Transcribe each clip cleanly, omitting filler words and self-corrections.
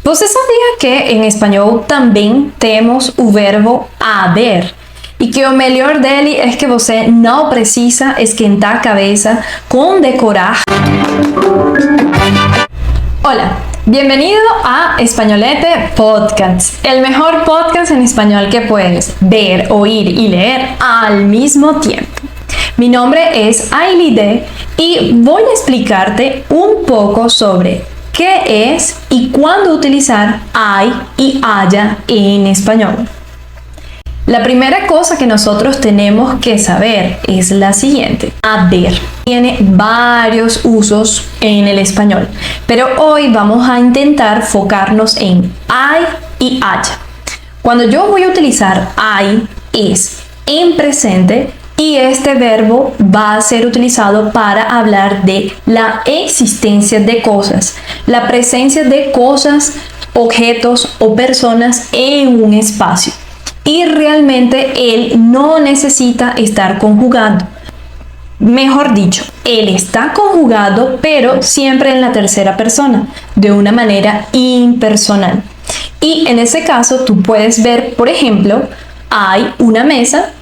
Você sabia que em espanhol também temos o verbo haber? E que o melhor dele é que você não precisa esquentar a cabeça com decorar. Hola, bienvenido a Españolete Podcast, el mejor podcast en español que puedes ver, oír y leer al mismo tiempo. Mi nombre es Ailide y voy a explicarte un poco sobre qué es y cuándo utilizar hay y haya en español. La primera cosa que nosotros tenemos que saber es la siguiente. Haber tiene varios usos en el español, pero hoy vamos a intentar enfocarnos en hay y haya. Cuando yo voy a utilizar hay es en presente y este verbo va a ser utilizado para hablar de la existencia de cosas, la presencia de cosas, objetos o personas en un espacio. Y realmente él no necesita estar conjugado. Mejor dicho, él está conjugado, pero siempre en la tercera persona, de una manera impersonal. Y en ese caso tú puedes ver, por ejemplo, hay una mesa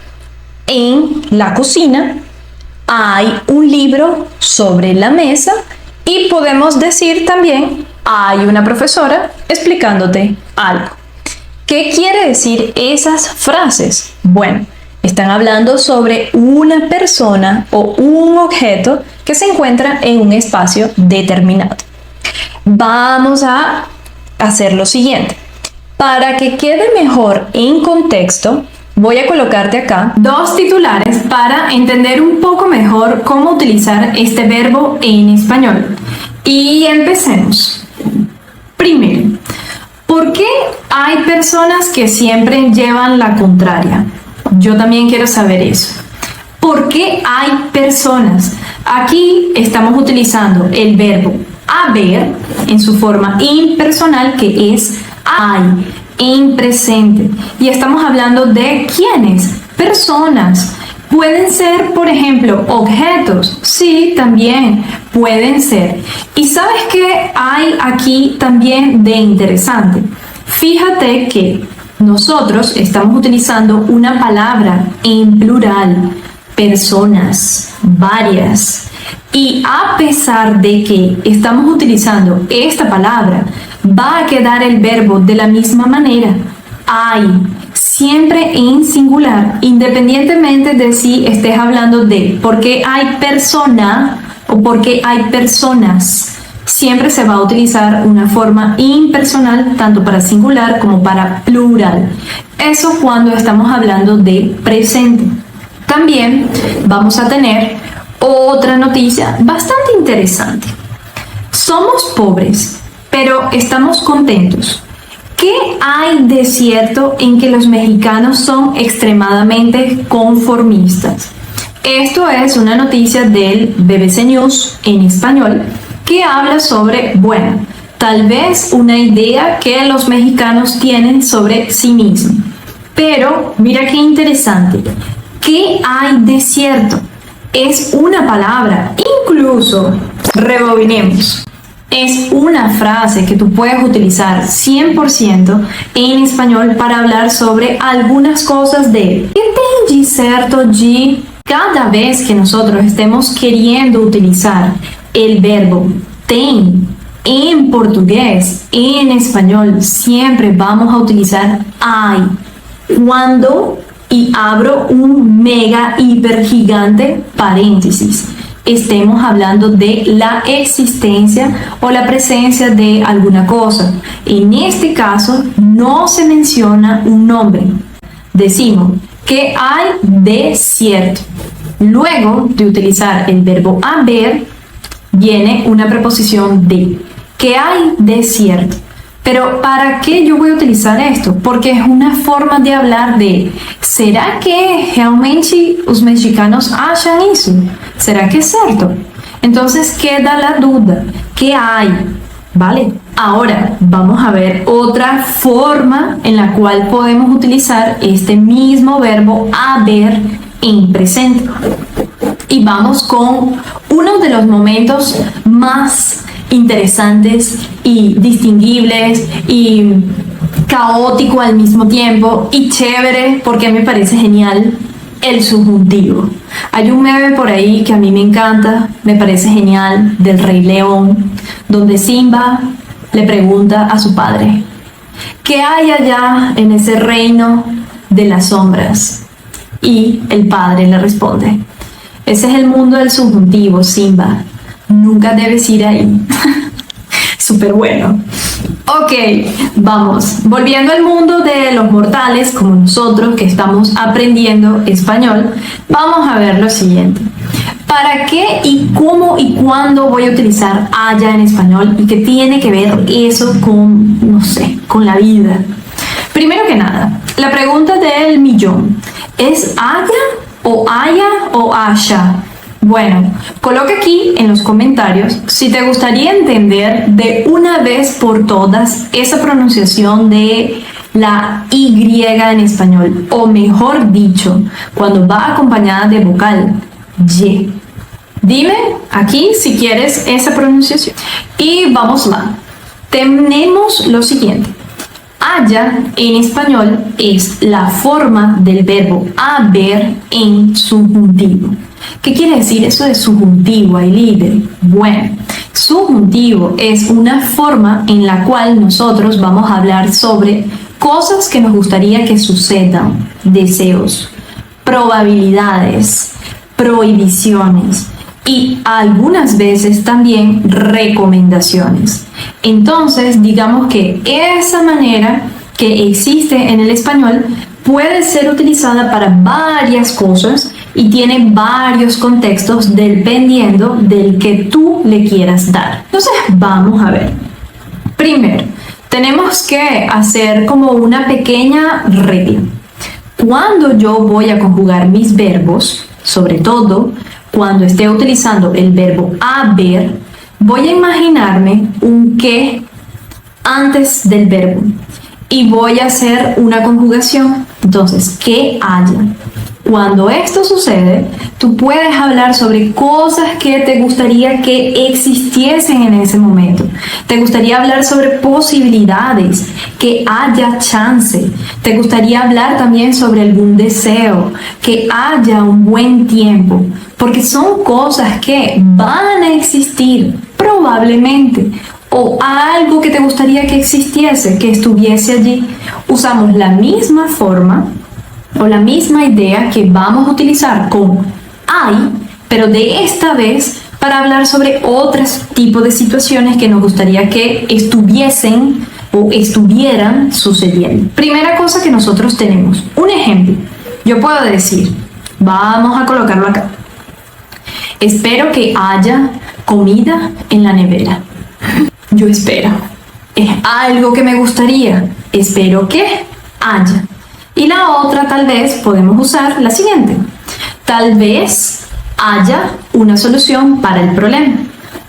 en la cocina, hay un libro sobre la mesa y podemos decir también hay una profesora explicándote algo. ¿Qué quiere decir esas frases? Bueno, están hablando sobre una persona o un objeto que se encuentra en un espacio determinado. Vamos a hacer lo siguiente. Para que quede mejor en contexto, voy a colocarte acá dos titulares para entender un poco mejor cómo utilizar este verbo en español. Y empecemos. Primero, ¿por qué hay personas que siempre llevan la contraria? Yo también quiero saber eso. ¿Por qué hay personas? Aquí estamos utilizando el verbo haber en su forma impersonal, que es hay, en presente. Y estamos hablando de quiénes, personas. Pueden ser, por ejemplo, objetos. Sí, también pueden ser. ¿Y sabes qué hay aquí también de interesante? Fíjate que nosotros estamos utilizando una palabra en plural, personas, varias. Y a pesar de que estamos utilizando esta palabra, va a quedar el verbo de la misma manera. Hay, siempre en singular, independientemente de si estés hablando de por qué hay persona o por qué hay personas. Siempre se va a utilizar una forma impersonal tanto para singular como para plural. Eso cuando estamos hablando de presente. También vamos a tener otra noticia bastante interesante. Somos pobres, pero estamos contentos. ¿Qué hay de cierto en que los mexicanos son extremadamente conformistas? Esto es una noticia del BBC News en español que habla sobre, bueno, tal vez una idea que los mexicanos tienen sobre sí mismos. Pero mira qué interesante. ¿Qué hay de cierto? Es una palabra, incluso rebobinemos. Es una frase que tú puedes utilizar 100% en español para hablar sobre algunas cosas de ¿qué tem de certo de? Cada vez que nosotros estemos queriendo utilizar el verbo tem en portugués, en español, siempre vamos a utilizar hay. Cuando, y abro un mega hiper gigante paréntesis, estemos hablando de la existencia o la presencia de alguna cosa. En este caso no se menciona un nombre. Decimos que hay de cierto. Luego de utilizar el verbo haber, viene una preposición de. ¿Qué hay de cierto? Pero ¿para qué yo voy a utilizar esto? Porque es una forma de hablar de ¿será que realmente os mexicanos acham isso? ¿Será que es cierto? Entonces queda la duda. ¿Qué hay? ¿Vale? Ahora vamos a ver otra forma en la cual podemos utilizar este mismo verbo haber en presente. Y vamos con uno de los momentos más interesantes y distinguibles y caótico al mismo tiempo y chévere porque me parece genial el subjuntivo. Hay un meme por ahí que a mí me encanta, me parece genial, del Rey León, donde Simba le pregunta a su padre: ¿qué hay allá en ese reino de las sombras? Y el padre le responde: ese es el mundo del subjuntivo, Simba. Nunca debes ir ahí. Súper bueno. Ok, vamos. Volviendo al mundo de los mortales, como nosotros que estamos aprendiendo español, vamos a ver lo siguiente. ¿Para qué y cómo y cuándo voy a utilizar haya en español? ¿Y qué tiene que ver eso con, no sé, con la vida? Primero que nada, la pregunta del millón: ¿es haya o haya? Bueno, coloca aquí en los comentarios si te gustaría entender de una vez por todas esa pronunciación de la Y en español, o mejor dicho, cuando va acompañada de vocal Y. Dime aquí si quieres esa pronunciación. Y vamos lá. Tenemos lo siguiente. Haya en español es la forma del verbo haber en subjuntivo. ¿Qué quiere decir eso de subjuntivo, Ailide? Bueno, subjuntivo es una forma en la cual nosotros vamos a hablar sobre cosas que nos gustaría que sucedan, deseos, probabilidades, prohibiciones y algunas veces también recomendaciones. Entonces, digamos que esa manera que existe en el español puede ser utilizada para varias cosas y tiene varios contextos dependiendo del que tú le quieras dar. Entonces, vamos a ver. Primero, tenemos que hacer como una pequeña regla. Cuando yo voy a conjugar mis verbos, sobre todo cuando esté utilizando el verbo haber, voy a imaginarme un que antes del verbo y voy a hacer una conjugación. Entonces, que haya. Cuando esto sucede, tú puedes hablar sobre cosas que te gustaría que existiesen en ese momento. Te gustaría hablar sobre posibilidades, que haya chance. Te gustaría hablar también sobre algún deseo, que haya un buen tiempo, porque son cosas que van a existir probablemente, o algo que te gustaría que existiese, que estuviese allí. Usamos la misma forma o la misma idea que vamos a utilizar con hay, pero de esta vez para hablar sobre otros tipos de situaciones que nos gustaría que estuviesen o estuvieran sucediendo. Primera cosa que nosotros tenemos, un ejemplo. Yo puedo decir, vamos a colocarlo acá: espero que haya comida en la nevera. Yo espero. Es algo que me gustaría. Espero que haya. Y la otra tal vez podemos usar la siguiente: tal vez haya una solución para el problema.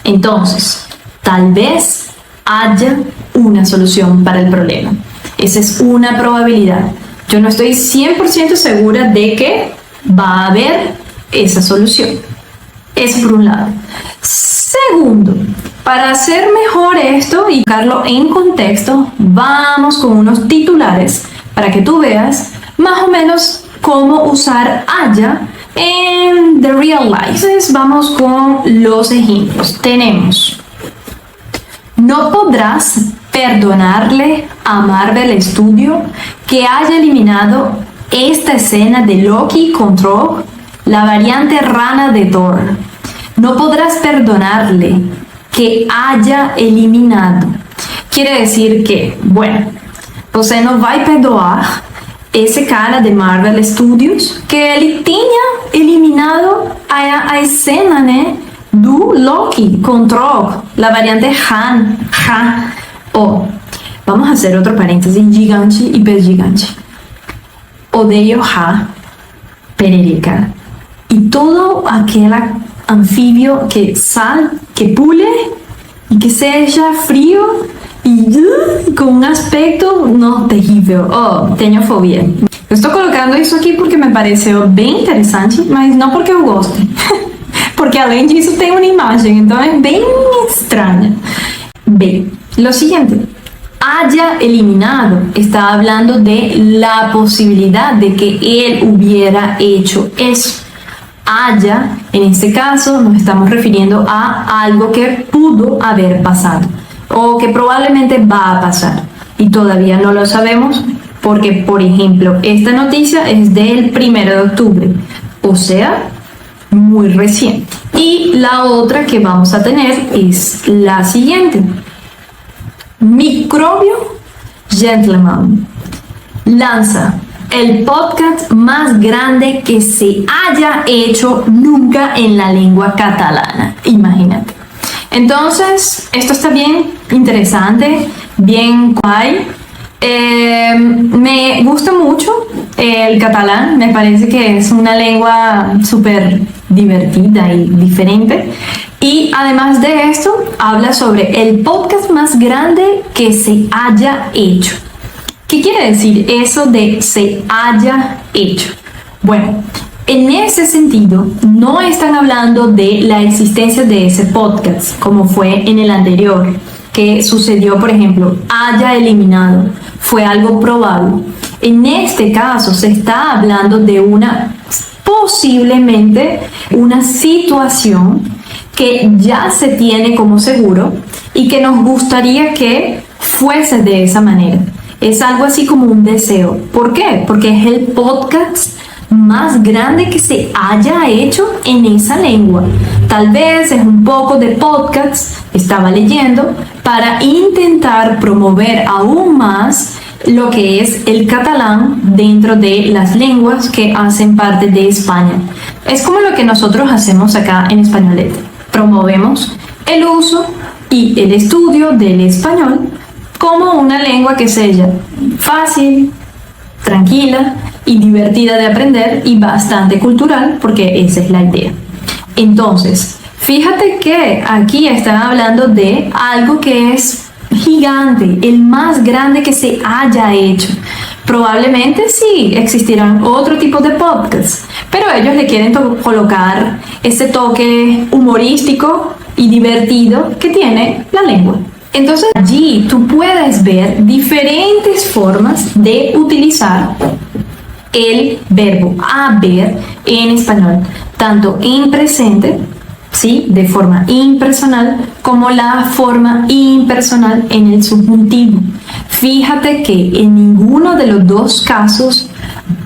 Entonces, tal vez haya una solución para el problema. Esa es una probabilidad. Yo no estoy 100% segura de que va a haber esa solución. Eso por un lado. Segundo, para hacer mejor esto y colocarlo en contexto, vamos con unos titulares para que tú veas más o menos cómo usar haya en the real life. Entonces vamos con los ejemplos. Tenemos: no podrás perdonarle a Marvel Studios que haya eliminado esta escena de Loki con Thor, la variante rana de Thor. No podrás perdonarle que haya eliminado. Quiere decir que, bueno, você não vai perdoar esse cara de Marvel Studios que ele tinha eliminado a escena, né, do Loki com Thor, la variante Han. Oh, vamos a hacer otro paréntesis gigante y pez gigante. Odeio Ha, Pererica y todo aquel anfibio que pule y que sea frío y con un aspecto no terrível. Oh, tenho fobia. Eu estou colocando isso aqui porque me pareceu bem interessante, mas não porque eu goste. Porque além disso tem uma imagem, então é bem estranha. Bem, lo siguiente. Haya eliminado está hablando de la posibilidad de que él hubiera hecho eso. Haya, en este caso, nos estamos refiriendo a algo que pudo haber pasado o que probablemente va a pasar y todavía no lo sabemos porque, por ejemplo, esta noticia es del 1 de octubre, o sea, muy reciente. Y la otra que vamos a tener es la siguiente. Microbio Gentleman lanza el podcast más grande que se haya hecho nunca en la lengua catalana. Imagínate. Entonces, esto está bien interesante, bien guay. Me gusta mucho el catalán, me parece que es una lengua súper divertida y diferente. Y además de esto, habla sobre el podcast más grande que se haya hecho. ¿Qué quiere decir eso de se haya hecho? Bueno, en ese sentido, no están hablando de la existencia de ese podcast, como fue en el anterior, que sucedió, por ejemplo, haya eliminado, fue algo probable. En este caso, se está hablando de posiblemente una situación que ya se tiene como seguro y que nos gustaría que fuese de esa manera. Es algo así como un deseo. ¿Por qué? Porque es el podcast más grande que se haya hecho en esa lengua. Tal vez es un poco de podcast, estaba leyendo, para intentar promover aún más lo que es el catalán dentro de las lenguas que hacen parte de España. Es como lo que nosotros hacemos acá en Españolete. Promovemos el uso y el estudio del español como una lengua que sea fácil, tranquila y divertida de aprender y bastante cultural, porque esa es la idea. Entonces, fíjate que aquí están hablando de algo que es gigante, el más grande que se haya hecho. Probablemente sí existirán otro tipo de podcasts, pero ellos le quieren colocar ese toque humorístico y divertido que tiene la lengua. Entonces allí tú puedes ver diferentes formas de utilizar el verbo haber en español, tanto en presente, ¿sí?, de forma impersonal, como la forma impersonal en el subjuntivo. Fíjate que en ninguno de los dos casos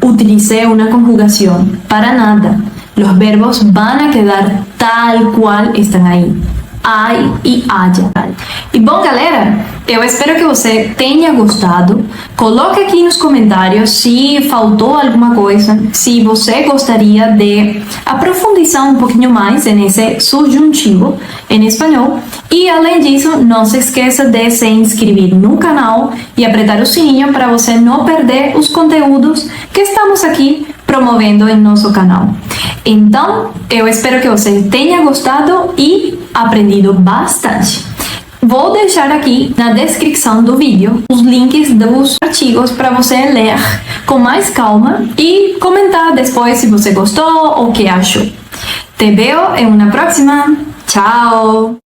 utilicé una conjugación, para nada. Los verbos van a quedar tal cual estão aí. Ai e haja. E bom, galera, eu espero que você tenha gostado. Coloque aqui nos comentários se faltou alguma coisa, se você gostaria de aprofundizar um pouquinho mais nesse subjuntivo em espanhol. E além disso, não se esqueça de se inscrever no canal e apertar o sininho para você não perder os conteúdos que estamos aqui promovendo em nosso canal. Então, eu espero que você tenha gostado e aprendido bastante. Vou deixar aqui na descrição do vídeo os links dos artigos para você ler com mais calma e comentar depois se você gostou ou o que achou. Te veo em uma próxima. Tchau!